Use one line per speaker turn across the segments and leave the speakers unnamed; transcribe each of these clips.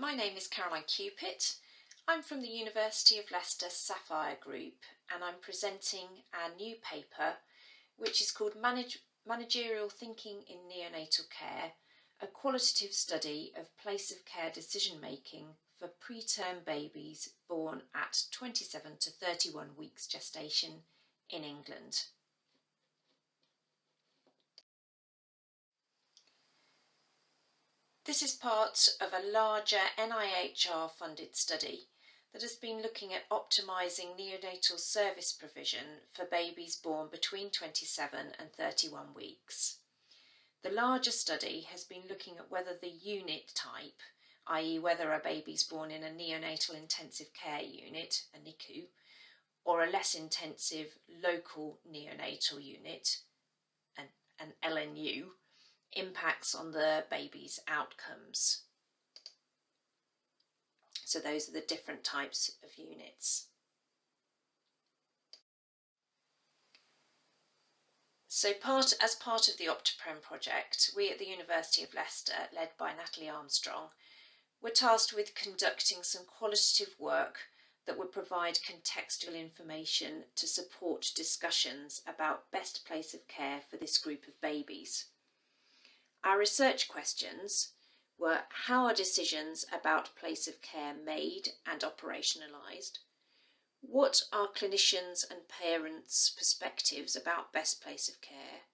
My name is Caroline Cupit. I'm from the University of Leicester Sapphire Group and I'm presenting our new paper which is called Managerial Thinking in Neonatal Care, a qualitative study of place of care decision making for preterm babies born at 27 to 31 weeks gestation in England. This is part of a larger NIHR funded study that has been looking at optimising neonatal service provision for babies born between 27 and 31 weeks. The larger study has been looking at whether the unit type, i.e. whether a baby is born in a neonatal intensive care unit, a NICU, or a less intensive local neonatal unit, an LNU, impacts on the baby's outcomes. So those are the different types of units. So as part of the OptiPrem project, we at the University of Leicester, led by Natalie Armstrong, were tasked with conducting some qualitative work that would provide contextual information to support discussions about best place of care for this group of babies. Our research questions were: how are decisions about place of care made and operationalised? What are clinicians' and parents' perspectives about best place of care?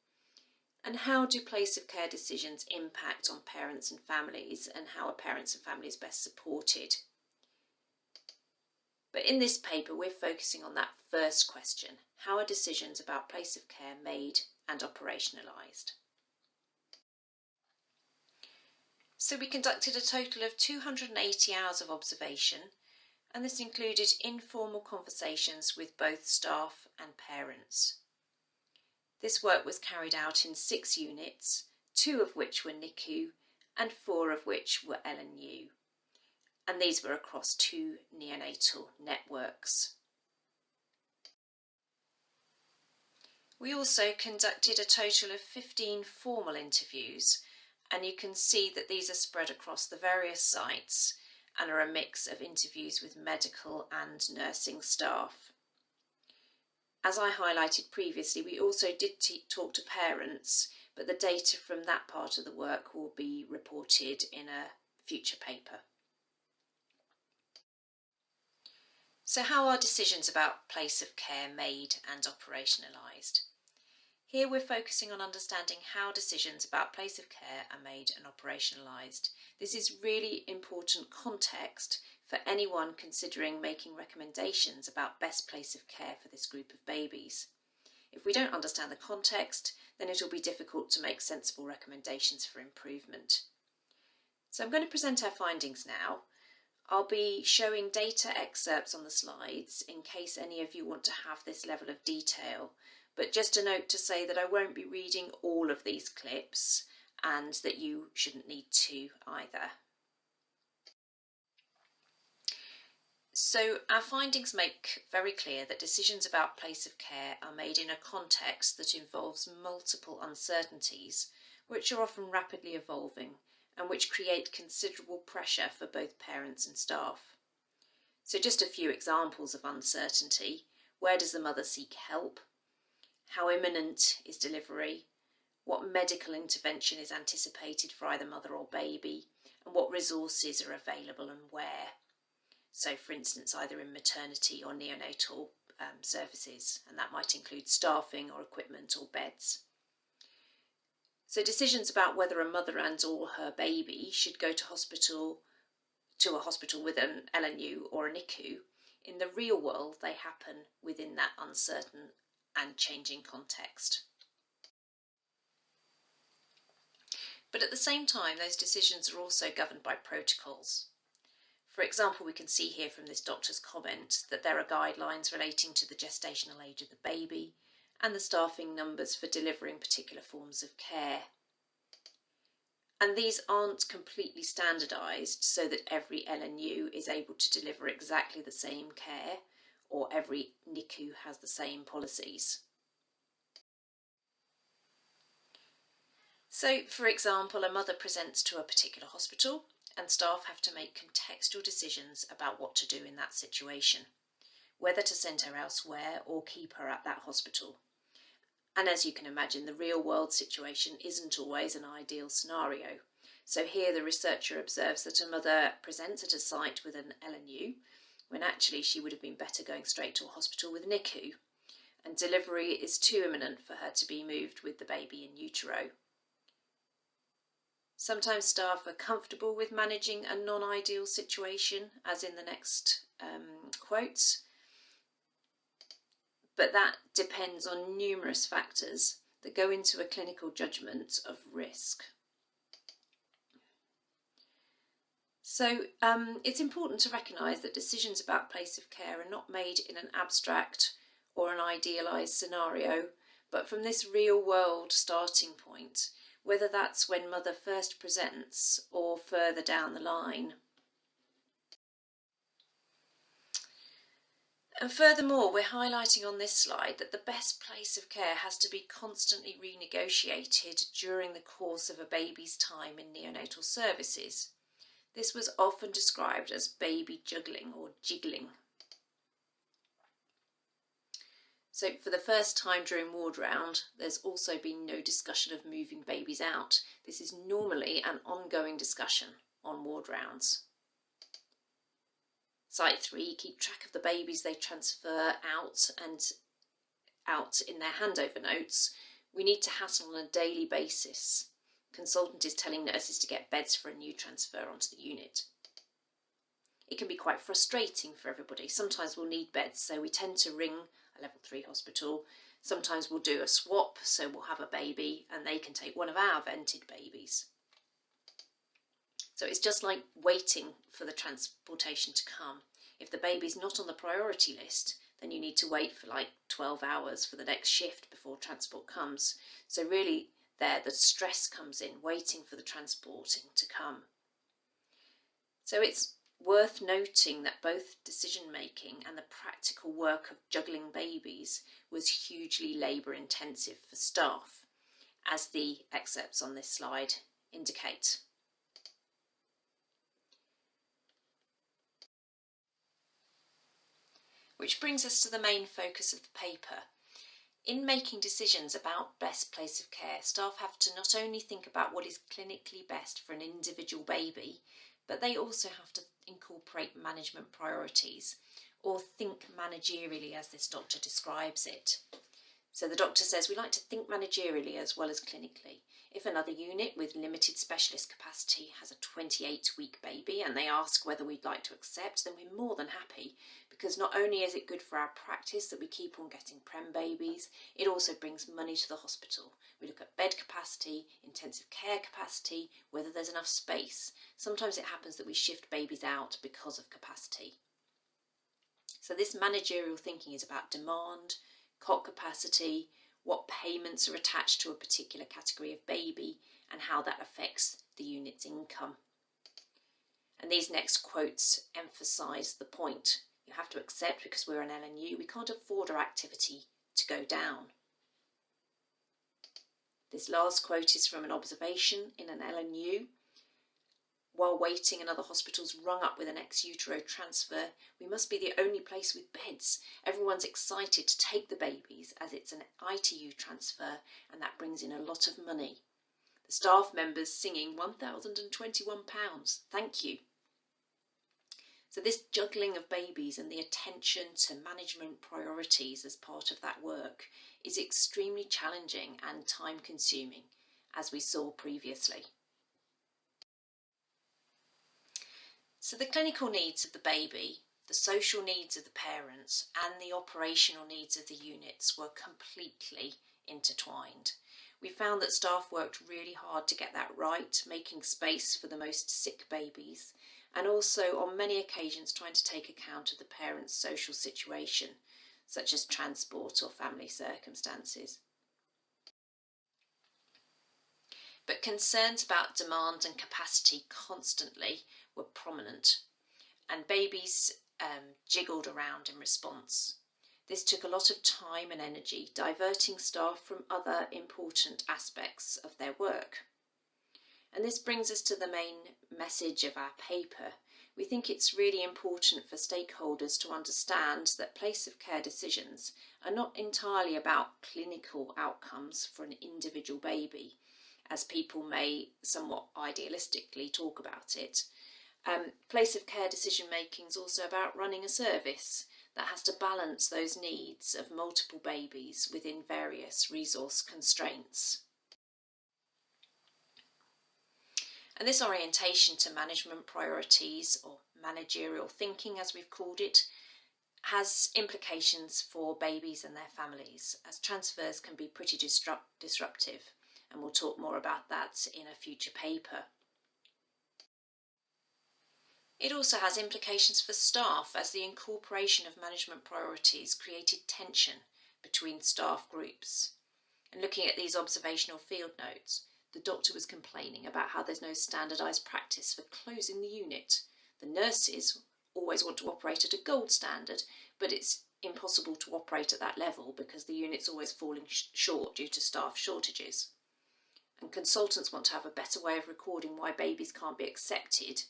And how do place of care decisions impact on parents and families, and how are parents and families best supported? But in this paper, we're focusing on that first question: how are decisions about place of care made and operationalised? So we conducted a total of 280 hours of observation, and this included informal conversations with both staff and parents. This work was carried out in 6 units, 2 of which were NICU and 4 of which were LNU, and these were across 2 neonatal networks. We also conducted a total of 15 formal interviews, and you can see that these are spread across the various sites and are a mix of interviews with medical and nursing staff. As I highlighted previously, we also did talk to parents, but the data from that part of the work will be reported in a future paper. So how are decisions about place of care made and operationalised? Here we're focusing on understanding how decisions about place of care are made and operationalised. This is really important context for anyone considering making recommendations about best place of care for this group of babies. If we don't understand the context, then it'll be difficult to make sensible recommendations for improvement. So I'm going to present our findings now. I'll be showing data excerpts on the slides in case any of you want to have this level of detail. But just a note to say that I won't be reading all of these clips and that you shouldn't need to either. So our findings make very clear that decisions about place of care are made in a context that involves multiple uncertainties, which are often rapidly evolving and which create considerable pressure for both parents and staff. So just a few examples of uncertainty. Where does the mother seek help? How imminent is delivery? What medical intervention is anticipated for either mother or baby? And what resources are available and where? So for instance, either in maternity or neonatal services, and that might include staffing or equipment or beds. So decisions about whether a mother and or her baby should go to a hospital with an LNU or a NICU, in the real world they happen within that uncertain and changing context. But at the same time, those decisions are also governed by protocols. For example, we can see here from this doctor's comment that there are guidelines relating to the gestational age of the baby and the staffing numbers for delivering particular forms of care. And these aren't completely standardised so that every LNU is able to deliver exactly the same care, or every NICU has the same policies. So, for example, a mother presents to a particular hospital and staff have to make contextual decisions about what to do in that situation, whether to send her elsewhere or keep her at that hospital. And as you can imagine, the real world situation isn't always an ideal scenario. So here the researcher observes that a mother presents at a site with an LNU, when actually she would have been better going straight to a hospital with NICU, and delivery is too imminent for her to be moved with the baby in utero. Sometimes staff are comfortable with managing a non-ideal situation, as in the next quotes, but that depends on numerous factors that go into a clinical judgment of risk. So it's important to recognise that decisions about place of care are not made in an abstract or an idealised scenario, but from this real world starting point, whether that's when mother first presents or further down the line. And furthermore, we're highlighting on this slide that the best place of care has to be constantly renegotiated during the course of a baby's time in neonatal services. This was often described as baby juggling or jiggling. So for the first time during ward round, there's also been no discussion of moving babies out. This is normally an ongoing discussion on ward rounds. Site 3, keep track of the babies they transfer out and out in their handover notes. We need to hassle on a daily basis. Consultant is telling nurses to get beds for a new transfer onto the unit. It can be quite frustrating for everybody. Sometimes we'll need beds, so we tend to ring a level 3 hospital. Sometimes we'll do a swap, so we'll have a baby and they can take one of our vented babies. So it's just like waiting for the transportation to come. If the baby's not on the priority list, then you need to wait for like 12 hours for the next shift before transport comes. So really there the stress comes in, waiting for the transporting to come. So it's worth noting that both decision making and the practical work of juggling babies was hugely labour intensive for staff, as the excerpts on this slide indicate. Which brings us to the main focus of the paper. In making decisions about best place of care, staff have to not only think about what is clinically best for an individual baby, but they also have to incorporate management priorities, or think managerially as this doctor describes it. So the doctor says we like to think managerially as well as clinically. If another unit with limited specialist capacity has a 28-week baby and they ask whether we'd like to accept, then we're more than happy, because not only is it good for our practice that we keep on getting prem babies, it also brings money to the hospital. We look at bed capacity, intensive care capacity, whether there's enough space. Sometimes it happens that we shift babies out because of capacity. So this managerial thinking is about demand, cot capacity, what payments are attached to a particular category of baby, and how that affects the unit's income. And these next quotes emphasise the point. You have to accept, because we're an LNU, we can't afford our activity to go down. This last quote is from an observation in an LNU. While waiting in other hospitals rung up with an ex-utero transfer, we must be the only place with beds. Everyone's excited to take the babies as it's an ITU transfer, and that brings in a lot of money. The staff members singing £1,021. Thank you. So this juggling of babies and the attention to management priorities as part of that work is extremely challenging and time-consuming, as we saw previously. So the clinical needs of the baby, the social needs of the parents, and the operational needs of the units were completely intertwined. We found that staff worked really hard to get that right, making space for the most sick babies, and also on many occasions trying to take account of the parent's social situation, such as transport or family circumstances. But concerns about demand and capacity constantly were prominent, and babies jiggled around in response. This took a lot of time and energy, diverting staff from other important aspects of their work. And this brings us to the main message of our paper. We think it's really important for stakeholders to understand that place of care decisions are not entirely about clinical outcomes for an individual baby, as people may somewhat idealistically talk about it. Place of care decision making is also about running a service that has to balance those needs of multiple babies within various resource constraints. And this orientation to management priorities, or managerial thinking as we've called it, has implications for babies and their families, as transfers can be pretty disruptive, and we'll talk more about that in a future paper. It also has implications for staff, as the incorporation of management priorities created tension between staff groups. And looking at these observational field notes, the doctor was complaining about how there's no standardised practice for closing the unit. The nurses always want to operate at a gold standard, but it's impossible to operate at that level because the unit's always falling short due to staff shortages. And consultants want to have a better way of recording why babies can't be accepted.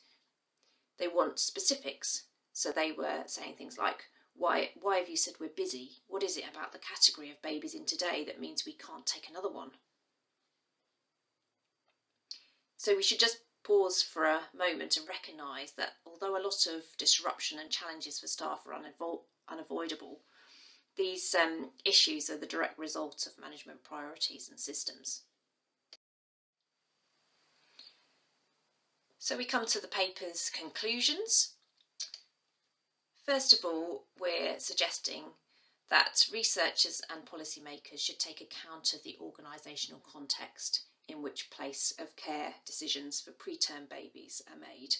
They want specifics, so they were saying things like, why have you said we're busy? What is it about the category of babies in today that means we can't take another one? So we should just pause for a moment and recognise that although a lot of disruption and challenges for staff are unavoidable, these issues are the direct result of management priorities and systems. So we come to the paper's conclusions. First of all, we're suggesting that researchers and policymakers should take account of the organisational context in which place of care decisions for preterm babies are made.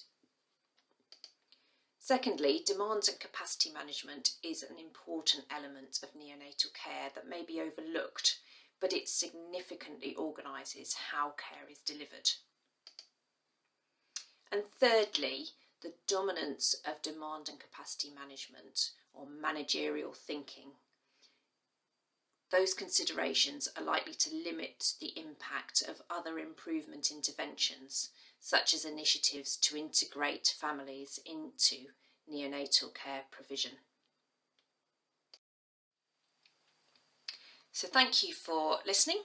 Secondly, demand and capacity management is an important element of neonatal care that may be overlooked, but it significantly organises how care is delivered. And thirdly, the dominance of demand and capacity management, or managerial thinking. Those considerations are likely to limit the impact of other improvement interventions, such as initiatives to integrate families into neonatal care provision. So thank you for listening.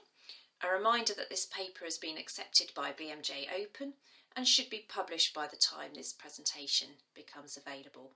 A reminder that this paper has been accepted by BMJ Open and should be published by the time this presentation becomes available.